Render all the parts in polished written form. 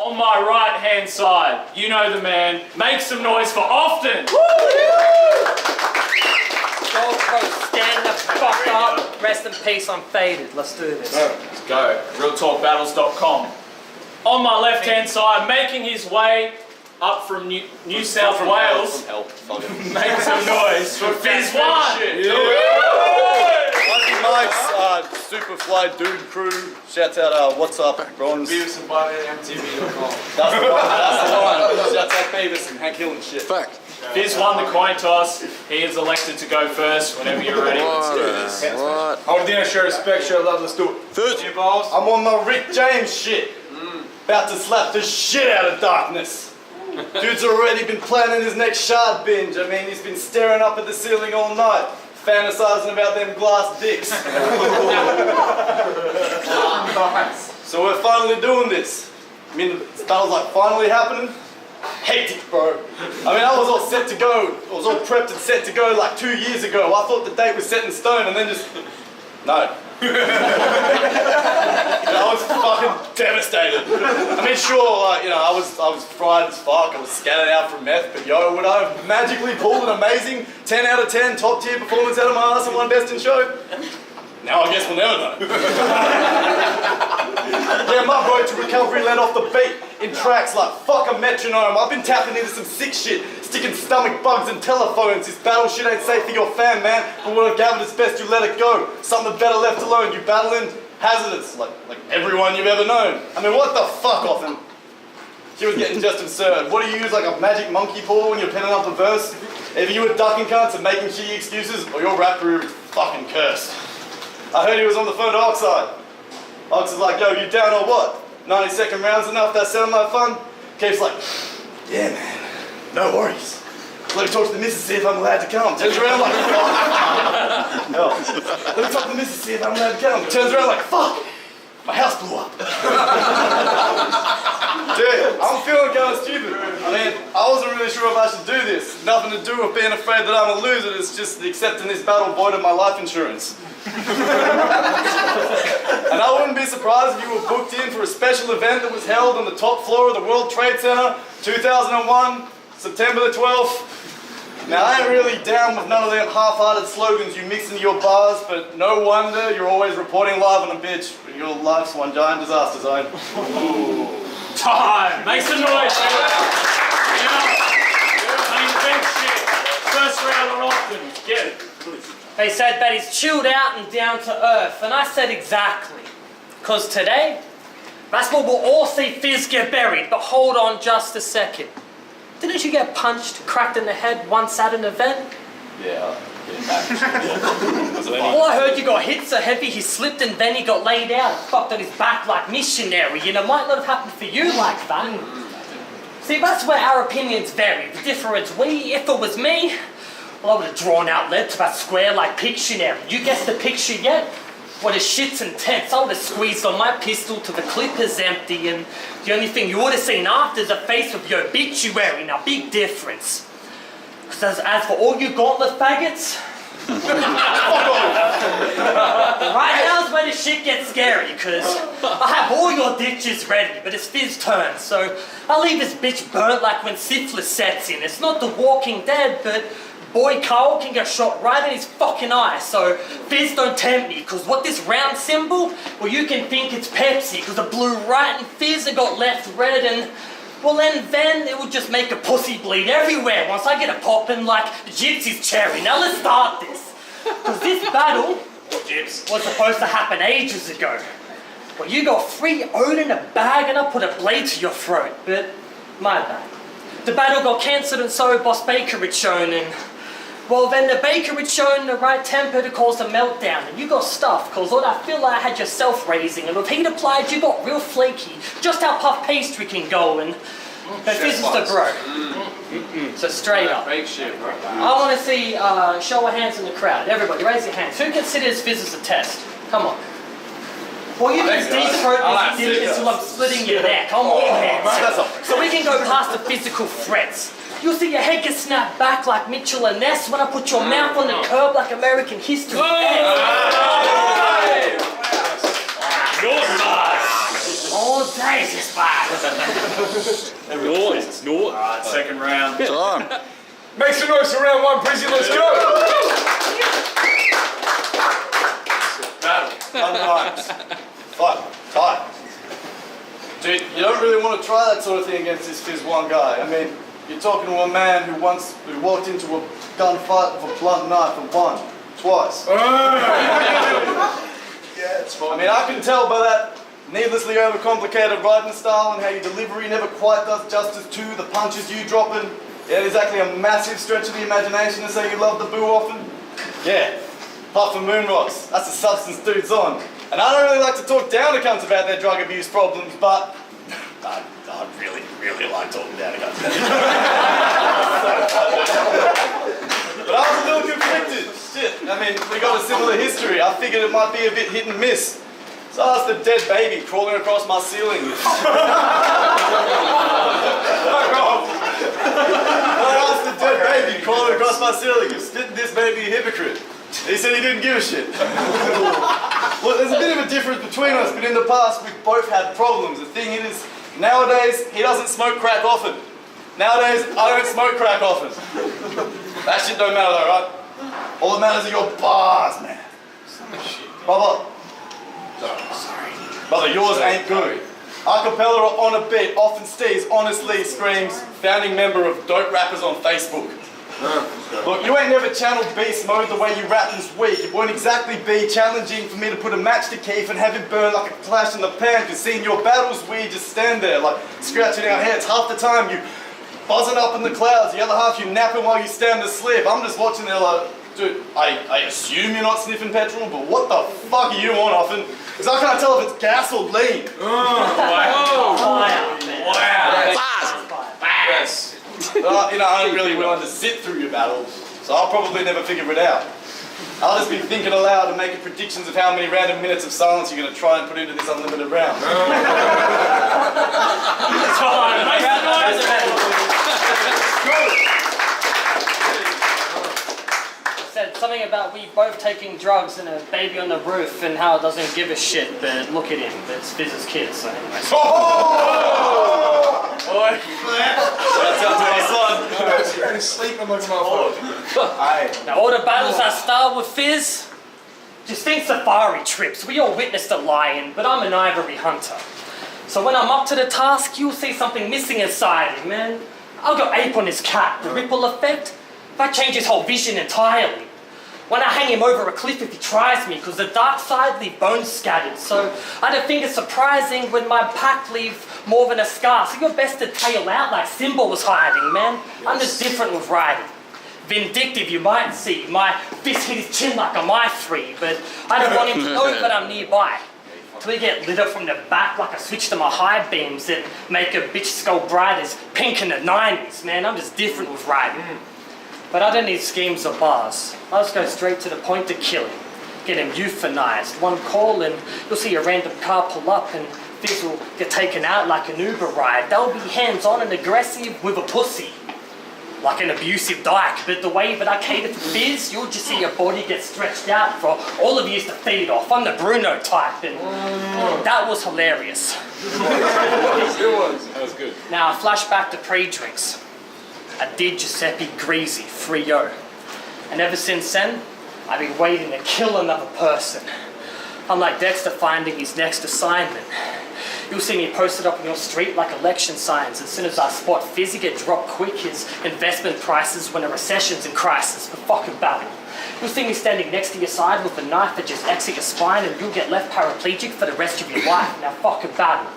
On my right hand side, you know the man. Make some noise for Often. Gold Coast, stand the fuck up. Rest in peace, I'm faded. Let's do this. Let's go. RealTalkBattles.com. On my left hand side, making his way up from New South Wales. Make some noise for Fiz One. Nice, Superfly Dude crew. Shouts out, what's up, Bronze? Beavis and ButtheadMTV.com. That's the one. Shouts out Beavis and Hank Hill and shit. Fact. Fiz won the coin toss. He is elected to go first. Whenever you're ready, let's do this. What? Hold dinner, show respect, show love, let's do it. First. New balls. I'm on my Rick James shit. About to slap the shit out of darkness. Dude's already been planning his next shard binge. I mean, he's been staring up at the ceiling all night, fantasizing about them glass dicks. So we're finally doing this. I mean, this battle's like finally happening. Hectic, bro. I mean, I was all set to go. I was all prepped and set to go like 2 years ago. I thought the date was set in stone and then just... No. I was fucking devastated. I mean, sure, like, you know, I was fried as fuck. I was scattered out from meth, but yo, would I have magically pulled an amazing 10 out of 10 top tier performance out of my ass and won Best in Show? Now I guess we'll never know. Yeah, my road to recovery led off the beat in tracks like fuck a metronome. I've been tapping into some sick shit, sticking stomach bugs and telephones. This battle shit ain't safe for your fam, man. But what I gathered, it's best you let it go. Something better left alone. You battling hazardous, like everyone you've ever known. I mean, what the fuck, Often? She was getting just absurd. What do you use, like a magic monkey paw when you're penning up the verse? Either you were ducking cunts and making shitty excuses, or your rap career is fucking cursed. I heard he was on the phone to Oxide. Ox is like, yo, you down or what? 90-second rounds enough? That sound like fun? Keith's like, yeah, man, no worries. Let me talk to the missus, see if I'm allowed to come. Turns around like, fuck. No. Let me talk to the missus, see if I'm allowed to come. Turns around like, fuck. My house blew up. Dude, I'm feeling kind of stupid. I mean, I wasn't really sure if I should do this. Nothing to do with being afraid that I'm a loser. It's just accepting this battle voided my life insurance. And I wouldn't be surprised if you were booked in for a special event that was held on the top floor of the World Trade Center, 2001, September the 12th. Now, I ain't really down with none of them half-hearted slogans you mix into your bars, but no wonder you're always reporting live on a bitch. Your life's one giant disaster zone. Time! Make some noise! Shit. First round on Often. Get it. They said that he's chilled out and down to earth, and I said exactly. Because today, that's what we'll all see Fiz get buried, but hold on just a second. Didn't you get punched, cracked in the head once at an event? Yeah. Well, I heard you got hit so heavy he slipped and then he got laid out and fucked on his back like missionary, and it might not have happened for you like that. See, that's where our opinions vary. The difference, if it was me, well, I would have drawn out lead to that square like Pictionary. You guess the picture yet? Well, the shit's intense. I would have squeezed on my pistol till the clip is empty, and the only thing you would have seen after is a face of your obituary. Now, big difference. Because as for all you gauntlet faggots, right now's where the shit gets scary, because I have all your ditches ready, but it's Fiz's turn, so I'll leave this bitch burnt like when syphilis sets in. It's not The Walking Dead, but boy Carl can get shot right in his fucking eye, so Fiz, don't tempt me, because what this round symbol, well, you can think it's Pepsi, because it blew right in Fiz and got left red, and well, then it will just make a pussy bleed everywhere once I get it popping like Gypsy's cherry. Now let's start this. Because this battle was supposed to happen ages ago. Well, you got 3 oat in a bag and I put a blade to your throat, but my bad. The battle got cancelled and so Boss Baker had shown, and well, then the baker had shown the right temper to cause a meltdown, and you got stuffed because all that filler had your self-raising, and with heat applied you got real flaky, just how puff pastry can go, and but Fiz is the bro. So straight up. Fake shit, bro. I want to see show of hands in the crowd. Everybody, raise your hands. Who considers Fiz as a test? Come on. Well, you can deep throat this digits till I'm splitting your neck. I'm all hands. So we can go past the physical threats. You'll see your head get snapped back like Mitchell and Ness when I put your mouth on the curb like American history. Your side. All days is bad. Noise. Alright, second round. Time. Make some noise for round one, Prissy. Let's go. Battle. Fun times. Fight. Tight. Dude, you don't really want to try that sort of thing against this Fiz One guy. I mean, you're talking to a man who walked into a gunfight with a blunt knife and won. Twice. Yeah, it's fine. I mean, I can tell by that needlessly overcomplicated writing style and how your delivery never quite does justice to the punches you dropping. Yeah, it is actually a massive stretch of the imagination to say you love the boo often. Yeah, apart from moon rocks, that's the substance dude's on. And I don't really like to talk down to cunts about their drug abuse problems, but I really like talking down to cunts about their But I was a little conflicted. Shit, I mean, we got a similar history. I figured it might be a bit hit and miss. So I asked the dead baby crawling across my ceiling. I asked the dead baby crawling across my ceiling if spitting this baby a hypocrite. He said he didn't give a shit. Look, there's a bit of a difference between us, but in the past we've both had problems. The thing is, nowadays he doesn't smoke crack often. Nowadays I don't smoke crack often. That shit don't matter though, right? All that matters are your bars, man. Brother. Brother, yours ain't good. Acapella or on a beat, often Steve's honestly screams, founding member of Dope Rappers on Facebook. Look, you ain't never channeled beast mode the way you rap this week. It won't exactly be challenging for me to put a match to Keith and have it burn like a flash in the pan, cause seeing your battles we just stand there like scratching our heads. Half the time you buzzing up in the clouds, the other half you napping while you stand asleep. I'm just watching there like, dude, I assume you're not sniffing petrol, but what the fuck are you on often? Because I can't tell if it's gas or lean. Wow. Yes. You know, I'm really willing to sit through your battles, so I'll probably never figure it out. I'll just be thinking aloud and making predictions of how many random minutes of silence you're going to try and put into this unlimited round. Said something about we both taking drugs and a baby on the roof and how it doesn't give a shit, but look at him, it's Fiz's kid, so anyway. Boy. That's out to my son. You're sleeping like a motherfucker. Now all the battles I start with Fiz, just think safari trips. We all witnessed a lion, but I'm an ivory hunter. So when I'm up to the task, you'll see something missing inside him, man. I'll go ape on his cat, the ripple effect. That changes his whole vision entirely. When I hang him over a cliff if he tries me, cause the dark side leave bones scattered. So I don't think it's surprising when my pack leave more than a scar. So you're best to tail out like Simba was hiding, man. I'm just different with riding. Vindictive, you might see. My fist hit his chin like a my3, but I don't want him to know that I'm nearby. Till we get lit up from the back like I switch to my high beams and make a bitch skull bright as pink in the 90s, man. I'm just different with riding. But I don't need schemes or bars. I'll just go straight to the point to kill him. Get him euthanized. One call and you'll see a random car pull up and Fizz will get taken out like an Uber ride. They'll be hands-on and aggressive with a pussy. Like an abusive dyke. But the way that I cater for Fizz, you'll just see your body get stretched out for all of you to feed off. I'm the Bruno type and that was hilarious. That was good. Now flashback to pre-drinks. I did Giuseppe Greasy, 3-0. And ever since then, I've been waiting to kill another person. I'm like Dexter finding his next assignment. You'll see me posted up on your street like election signs. As soon as I spot Fizz, he get dropped quick his investment prices when a recession's in crisis. But fucking battle. You'll see me standing next to your side with a knife that just exits your spine and you'll get left paraplegic for the rest of your life. Now fucking battle.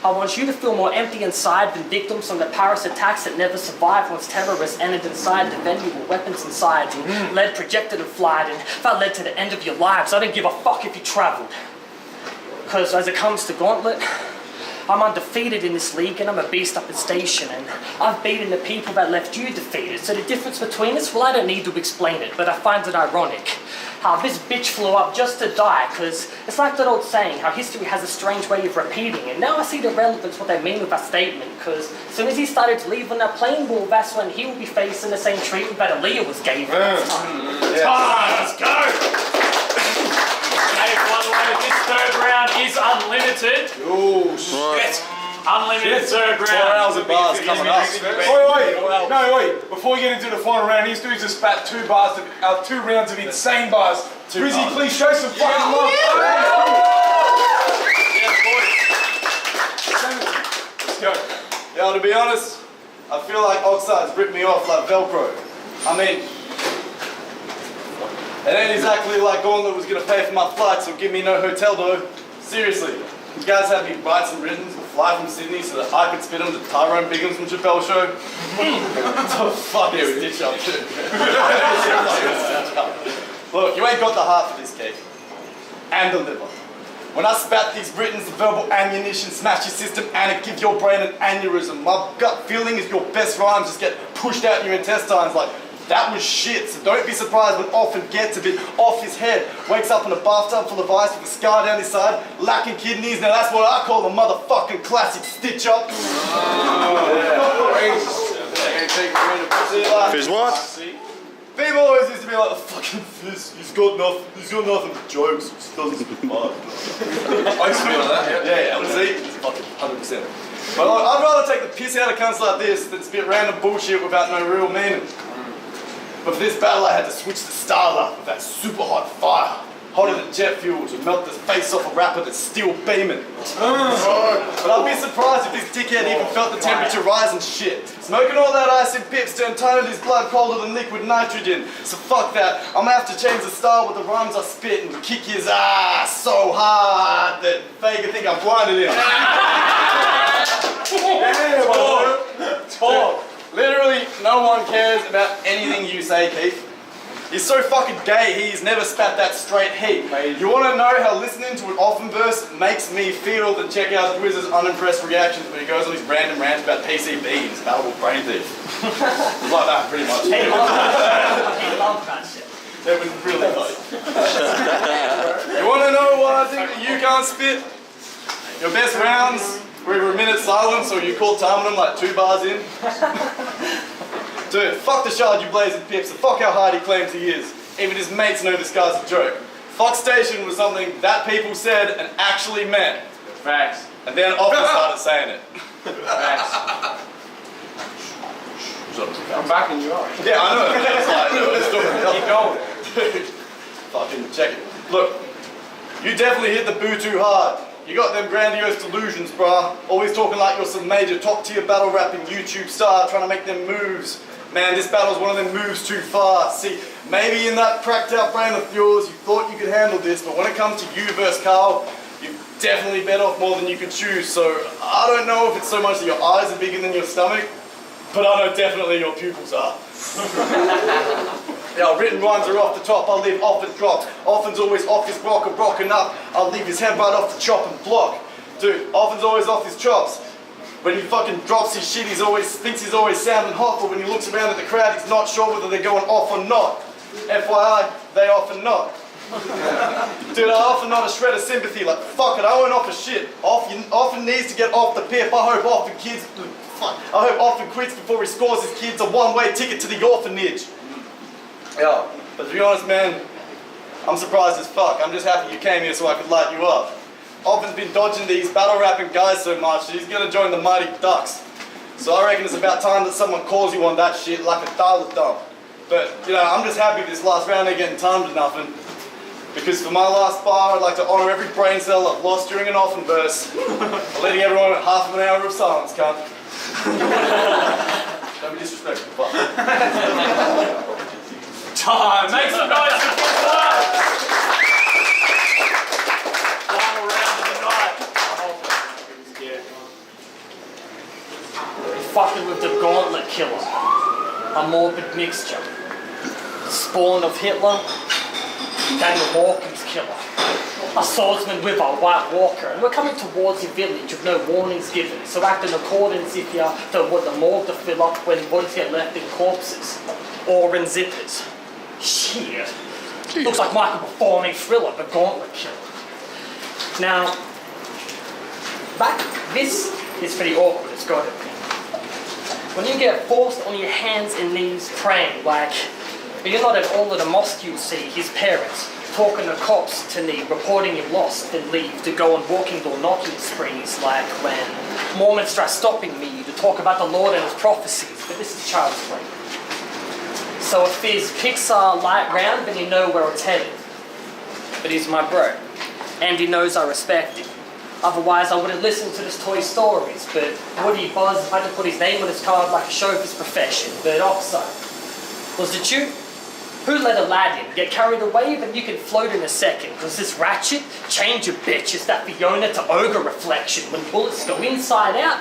I want you to feel more empty inside than victims from the Paris attacks that never survived once terrorists entered inside the venue with weapons inside and lead projected and flied, and that led to the end of your lives. I don't give a fuck if you travelled. Because as it comes to Gauntlet, I'm undefeated in this league and I'm a beast up at station and I've beaten the people that left you defeated. So the difference between us, well I don't need to explain it, but I find it ironic how this bitch flew up just to die, because it's like that old saying, how history has a strange way of repeating, and now I see the relevance what they mean with that statement, because as soon as he started to leave on that plane, well that's when he will be facing the same treatment that Aaliyah was gave him. Let's go! Hey, by the way, this third round is unlimited. Oh, shit. Unlimited third 4 round. hours of bars coming up. Wait. Before we get into the final round, these dudes just spat 2 rounds of insane bars. Brizzy, please show some fucking love. Let's go. Yo, to be honest, I feel like Oxide's ripped me off like Velcro. I mean, it ain't exactly like Gauntlet was gonna pay for my flights or give me no hotel though. Seriously, you guys had me write some written to fly from Sydney so that I could spit them to Tyrone Biggums from Chappelle Show. What the fuck is stitch up to? Look, you ain't got the heart for this cake. And the liver. When I spat these Britons, the verbal ammunition smash your system and it gives your brain an aneurysm. My gut feeling is your best rhymes just get pushed out in your intestines like, that was shit, so don't be surprised when Offen gets a bit off his head. Wakes up in a bathtub full of ice with a scar down his side, lacking kidneys. Now that's what I call a motherfucking classic stitch up. Fiz One. People always used to be like, the fucking Fiz, he's got nothing but jokes, he just doesn't speak much. I used to be like that, Yeah, see? It's fucking 100%. But like, I'd rather take the piss out of cunts like this than spit random bullshit without no real meaning. But for this battle I had to switch the style up with that super hot fire. Hotter than jet fuel to melt the face off a rapper that's still beaming. But I'd be surprised if this dickhead even felt the temperature rise and shit. Smoking all that ice and pips turned tone of his blood colder than liquid nitrogen. So fuck that, I'm gonna have to change the style with the rhymes I spit and kick his ass so hard that Vega think I blinded him. Talk. Literally, no one cares about anything you say, Keith. He's so fucking gay, he's never spat that straight heat. You want to know how listening to an Offen verse makes me feel? Then check out Wizz's unimpressed reactions when he goes on his random rants about PCB and his valuable brain thief. It was like that, pretty much. He loved that shit. It was really nice. You want to know why I think that you can't spit? Your best rounds were either a minute silence or you called timing them like 2 bars in. Dude, fuck the shard you blazing pips, and fuck how hard he claims he is. Even his mates know this guy's a joke. Fuck station was something that people said and actually meant. Facts. And then Offen started saying it. Facts. I'm backing you up. Yeah, I know. It's like, let's do it. Keep going. Dude, fucking check it. Look, you definitely hit the boo too hard. You got them grandiose delusions, brah. Always talking like you're some major top-tier battle rapping YouTube star trying to make them moves. Man, this battle's one of them moves too far. See, maybe in that cracked out brain of yours, you thought you could handle this, but when it comes to you versus Carl, you've definitely bit off more than you could chew. So, I don't know if it's so much that your eyes are bigger than your stomach, but I know definitely your pupils are. Yeah, written rhymes are off the top, I'll leave Offen dropped. Offen's always off his rock or broken up, I'll leave his head right off the chop and block. Dude, Offen's always off his chops. When he fucking drops his shit, he thinks he's always sounding hot, but when he looks around at the crowd, he's not sure whether they're going off or not. FYI, they often not. Dude, I often not a shred of sympathy, like fuck it, I won't offer shit. Offen needs to get off the pip, I hope Offen quits before he scores his kids a one-way ticket to the orphanage. Yeah, but to be honest, man, I'm surprised as fuck. I'm just happy you came here so I could light you up. Offen's been dodging these battle rapping guys so much that he's gonna join the Mighty Ducks. So I reckon it's about time that someone calls you on that shit like a dollar dump. But, you know, I'm just happy this last round ain't getting timed to nothing. Because for my last bar, I'd like to honour every brain cell I've lost during an Offen verse. Letting everyone at half of an hour of silence, cunt. Don't be disrespectful, fuck. Time. Make some noise for Fiz One. Final round of the night. Fucking with the Gauntlet killer. A morbid mixture. Spawn of Hitler. Daniel Hawkins killer. A swordsman with a white walker. And we're coming towards your village with no warnings given. So act in accordance if you don't want the morgue to fill up when bodies get left in corpses. Or in zippers. Shit. Looks like Michael performing Thriller, the Gauntlet killer. Now, this is pretty awkward, it's got to be. When you get forced on your hands and knees praying, like, you're not at all at a mosque you'll see his parents talking to cops to need, reporting you lost, then leave to go on walking door knocking sprees, like when Mormons try stopping me to talk about the Lord and his prophecies, but this is child's play. So if Fiz picks a light round, then you know where it's headed. But he's my bro, and he knows I respect him. Otherwise, I wouldn't listen to his Toy Stories, but Woody Buzz had to put his name on his card like a show of his profession. But offside. Was it you? Who let Aladdin get carried away? Then you can float in a second, because this ratchet, change a bitch, is that Fiona to ogre reflection. When bullets go inside out,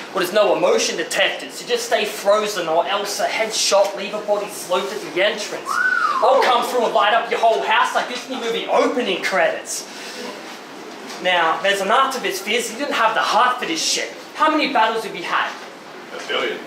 well, there's no emotion detected, so just stay frozen or else a headshot, leave a body float at the entrance. I'll come through and light up your whole house like Disney movie opening credits. Now, there's an art to this, Fiz. You didn't have the heart for this shit. How many battles have you had? 1 billion.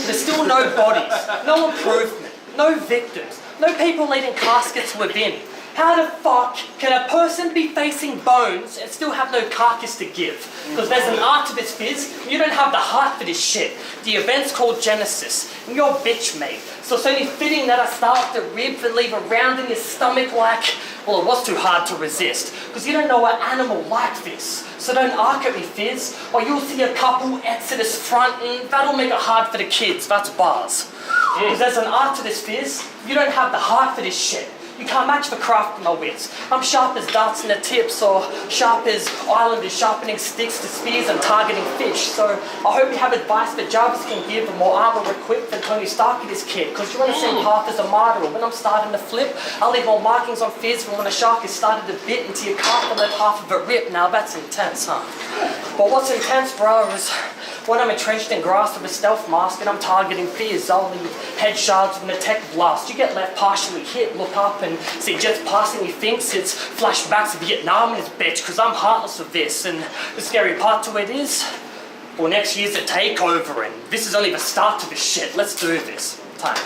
There's still no bodies, no improvement, no victims, no people leading caskets within. How the fuck can a person be facing bones and still have no carcass to give? Because there's an art to this, Fiz. You don't have the heart for this shit. The event's called Genesis, and you're bitch made. So it's only fitting that I start with the ribs and leave a round in your stomach like... Well, it was too hard to resist, because you don't know an animal like this. So don't arc at me, Fiz, or you'll see a couple Exodus front, and that'll make it hard for the kids. That's bars. Because there's an art to this, Fiz. You don't have the heart for this shit. You can't match the craft with my wits. I'm sharp as darts in the tips, or sharp as islanders sharpening sticks to spears and targeting fish. So I hope you have advice that Jarvis can give and more armor equipped than Tony Stark in his kit. Because you're on the same path as a martyr. When I'm starting to flip, I'll leave more markings on Fiz from when a shark has started to bit into your calf and let half of it rip. Now that's intense, huh? But what's intense, bro, is when I'm entrenched in grass with a stealth mask and I'm targeting Fiz, I'll leave head shards from the tech blast. You get left partially hit, look up and see jets passing, he thinks it's flashbacks of Vietnam and his bitch, because I'm heartless of this. And the scary part to it is, well, next year's a takeover, and this is only the start to this shit. Let's do this. Time.